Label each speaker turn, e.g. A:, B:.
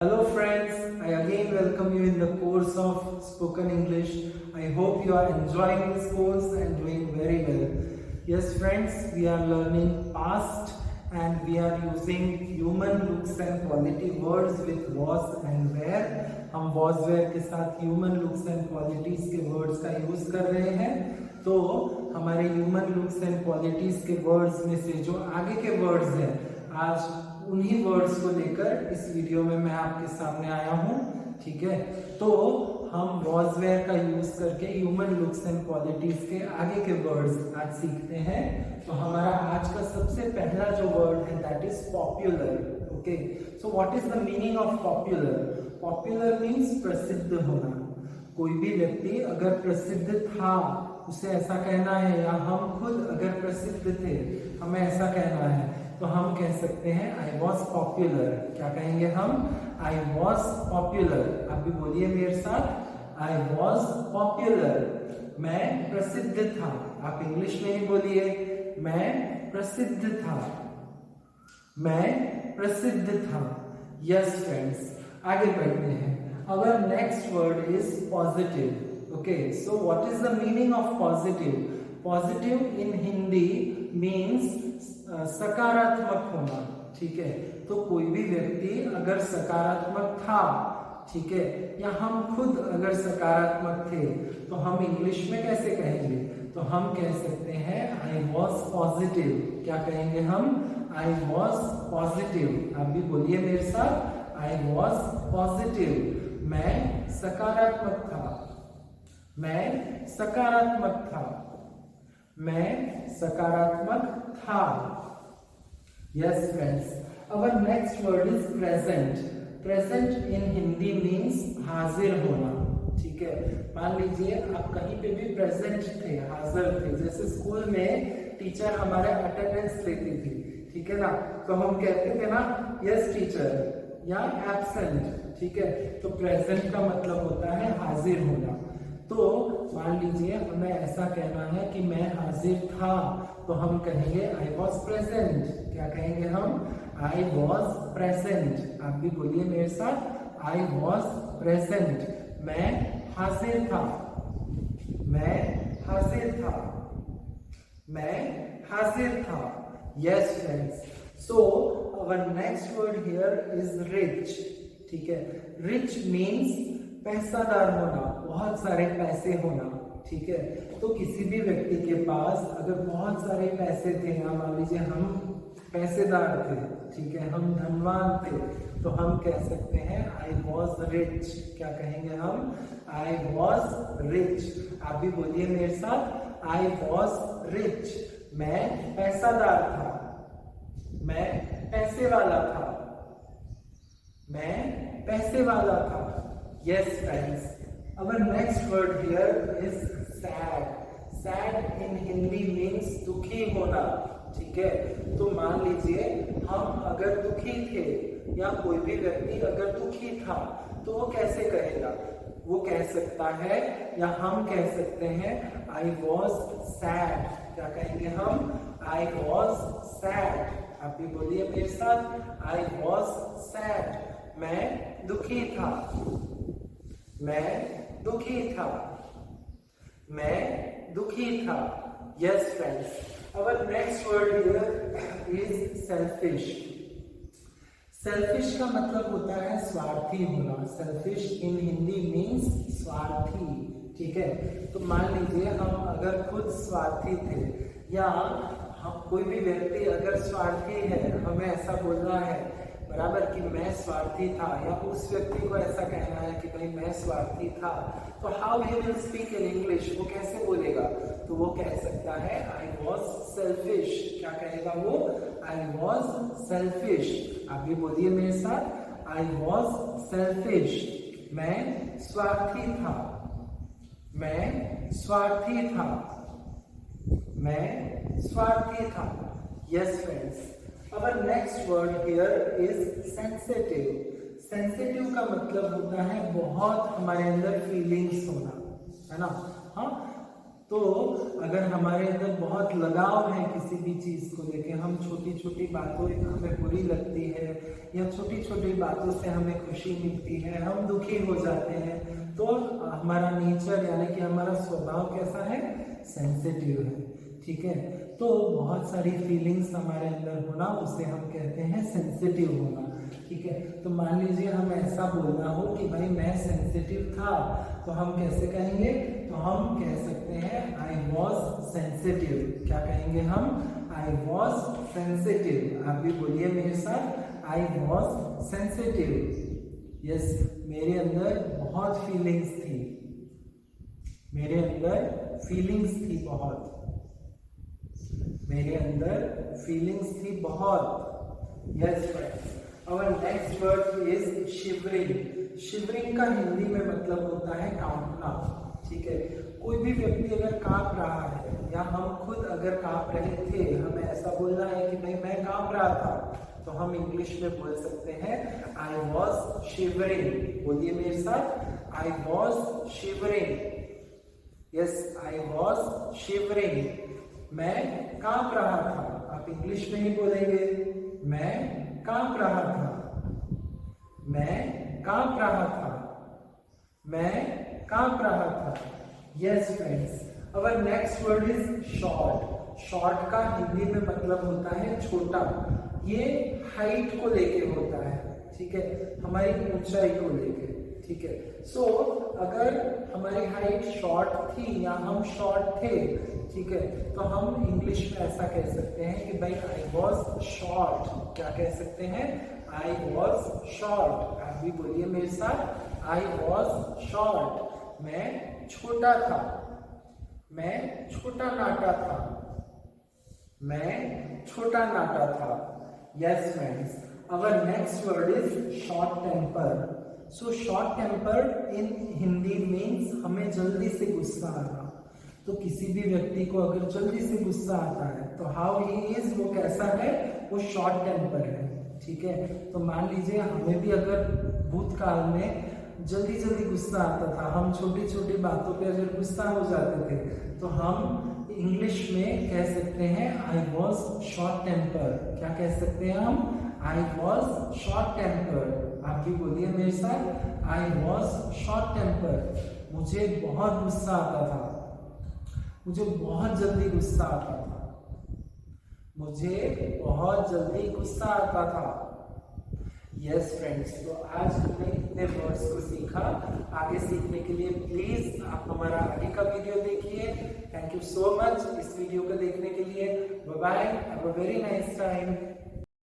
A: Hello friends, I again welcome you in the course of spoken English. I hope you are enjoying this course and doing very well. Yes friends, we are learning past and we are using human looks and quality words with was and where. हम was where के साथ human looks and qualities के words का use कर रहे हैं. तो हमारे human looks and qualities के words में से जो आगे के words हैं, आज उन्हीं वर्ड्स को लेकर इस वीडियो में मैं आपके सामने आया हूं. ठीक है, तो हम वॉज वेयर का यूज करके ह्यूमन लुक्स एंड क्वालिटीज के आगे के वर्ड्स आज सीखते हैं. तो हमारा आज का सबसे पहला जो वर्ड है that is popular. Okay, so what is the meaning of popular? Popular means प्रसिद्ध होना. कोई भी व्यक्ति अगर प्रसिद्ध था उसे ऐसा कहना है, या हम खुद अगर प्रसिद्ध थे हमें ऐसा कहना है, तो हम कह सकते हैं आई वॉज पॉपुलर. क्या कहेंगे हम? I was popular. आप भी बोलिए मेरे साथ, आई वॉज पॉपुलर. मैं प्रसिद्ध था. आप इंग्लिश में ही बोलिए, मैं प्रसिद्ध था. मैं प्रसिद्ध था. यस फ्रेंड्स, आगे बढ़ते हैं. अवर next word is positive. Okay, so what is the meaning of positive? Positive in Hindi means सकारात्मक होना. ठीक है, तो कोई भी व्यक्ति अगर सकारात्मक था, ठीक है, या हम खुद अगर सकारात्मक थे, तो हम इंग्लिश में कैसे कहेंगे? तो हम कह सकते हैं आई वॉज पॉजिटिव. क्या कहेंगे हम? I was positive. आप भी बोलिए मेरे साथ, आई वॉज पॉजिटिव. मैं सकारात्मक था. मैं सकारात्मक था. मैं सकारात्मक था. Yes friends, our next word is present. Present in Hindi means हाजिर होना. ठीक है, मान लीजिए आप कहीं पे भी प्रेजेंट थे, हाजिर थे. जैसे स्कूल में टीचर हमारे अटेंडेंस लेती थी, ठीक है ना, तो हम कहते थे ना यस टीचर या एब्सेंट. ठीक है, तो प्रेजेंट का मतलब होता है हाजिर होना. तो मान लीजिए हमें ऐसा कहना है कि मैं हाजिर था, तो हम कहेंगे आई वॉज प्रेजेंट. क्या कहेंगे हम? I was present. आप भी बोलिए मेरे साथ, आई वॉज प्रेजेंट. मैं हाजिर था. मैं हाजिर था. मैं हाजिर था. Yes friends, so our next word here is rich. ठीक है, रिच मीन्स पैसादार होना, बहुत सारे पैसे होना. ठीक है, तो किसी भी व्यक्ति के पास अगर बहुत सारे पैसे थे, या मान लीजिए हम पैसेदार थे, ठीक है, हम धनवान थे, तो हम कह सकते हैं आई वॉज रिच. क्या कहेंगे हम? I was rich. आप भी बोलिए मेरे साथ, आई वॉज रिच. मैं पैसादार था. मैं पैसे वाला था. मैं पैसे वाला था. Yes friends, our next word here is sad. Sad in Hindi means दुखी होना. ठीक है, तो मान लीजिए हम अगर दुखी थे, या कोई भी व्यक्ति अगर दुखी था, तो वो कैसे कहेगा? वो कह सकता है, या हम कह सकते हैं I was sad. क्या कहेंगे हम? I was sad. आप भी बोलिए मेरे साथ, I was sad. मैं दुखी था. मैं दुखी था. मैं दुखी था. Yes friends, our next word here is selfish. Selfish का मतलब होता है स्वार्थी होना. सेल्फिश इन हिंदी मीन्स स्वार्थी. ठीक है, तो मान लीजिए हम अगर खुद स्वार्थी थे, या हम कोई भी व्यक्ति अगर स्वार्थी है, हमें ऐसा बोलना है बराबर कि मैं स्वार्थी था, या उस व्यक्ति को ऐसा कहना है कि भाई मैं स्वार्थी था, तो how he will speak in English? वो कैसे बोलेगा? तो वो कह सकता है आई वॉज सेल्फिश. क्या कहेगा वो? I was selfish. आप भी बोलिए मेरे साथ, आई वॉज सेल्फिश. मैं स्वार्थी था. मैं स्वार्थी था. मैं स्वार्थी था. Yes friends, our next word here is sensitive. sensitive का मतलब होता है बहुत हमारे अंदर फीलिंग्स होना, है ना. हाँ, तो अगर हमारे अंदर बहुत लगाव है किसी भी चीज को लेके, हम छोटी छोटी बातों हमें बुरी लगती है या छोटी छोटी बातों से हमें खुशी मिलती है, हम दुखी हो जाते हैं, तो हमारा नेचर यानी कि हमारा स्वभाव कैसा है, सेंसिटिव है। ठीक है, तो बहुत सारी फीलिंग्स हमारे अंदर होना, उसे हम कहते हैं सेंसिटिव होना। ठीक है, तो मान लीजिए हम ऐसा बोलना हो कि भाई मैं सेंसिटिव था, तो हम कैसे कहेंगे, तो हम कह सकते हैं आई वॉज सेंसिटिव। क्या कहेंगे हम, आई वॉज सेंसिटिव। आप भी बोलिए मेरे साथ, आई वॉज सेंसिटिव। यस, मेरे अंदर बहुत फीलिंग्स थी, मेरे अंदर फीलिंग्स थी बहुत, मेरे अंदर फीलिंग्स थी बहुत। Yes friends, our next word is shivering। Shivering का हिंदी में मतलब होता है कांपना। ठीक है, कोई भी व्यक्ति अगर कांप रहा है या हम खुद अगर कांप रहे थे, हमें ऐसा बोलना है कि भाई मैं कांप रहा था, तो हम इंग्लिश में बोल सकते हैं आई वॉज शिवरिंग। बोलिए मेरे साथ, I was shivering. Yes, I was shivering. मैं कांप रहा था। आप इंग्लिश में ही बोलेंगे, मैं कांप रहा था, मैं कांप रहा था, मैं कांप रहा था। Yes friends, our next word is short. Short का हिंदी में मतलब होता है छोटा। ये हाइट को लेके होता है। ठीक है, हमारी ऊंचाई को लेके। ठीक है, सो अगर हमारी हाइट शॉर्ट थी या हम शॉर्ट थे, ठीक है, तो हम इंग्लिश में ऐसा कह सकते हैं कि भाई आई वॉज शॉर्ट। क्या कह सकते हैं, आई वॉज शॉर्ट। आप भी बोलिए मेरे साथ, आई वॉज शॉर्ट। मैं छोटा था, मैं छोटा नाटा था, मैं छोटा नाटा था। Yes friends, our next word is short temper. So short temper in Hindi means हमें जल्दी से गुस्सा आना। तो किसी भी व्यक्ति को अगर जल्दी से गुस्सा आता है तो हाउ ही इज, वो कैसा है, वो शॉर्ट टेम्पर है। ठीक है, तो मान लीजिए हमें भी अगर भूतकाल में जल्दी जल्दी गुस्सा आता था, हम छोटी छोटी बातों पे अगर गुस्सा हो जाते थे, तो हम इंग्लिश में कह सकते हैं आई वॉज शॉर्ट टेम्पर। क्या कह सकते हैं हम, आई वॉज शॉर्ट टेम्पर। आप भी बोलिए मेरे साथ, आई वॉज शॉर्ट टेम्पर। मुझे बहुत गुस्सा आता था, मुझे बहुत जल्दी गुस्सा आता था, मुझे बहुत जल्दी गुस्सा आता था। यस फ्रेंड्स, तो आज हमने इतने वर्ड्स को सीखा। आगे सीखने के लिए प्लीज आप हमारा आगे का वीडियो देखिए। थैंक यू सो मच इस वीडियो को देखने के लिए। Bye bye, have a very nice time.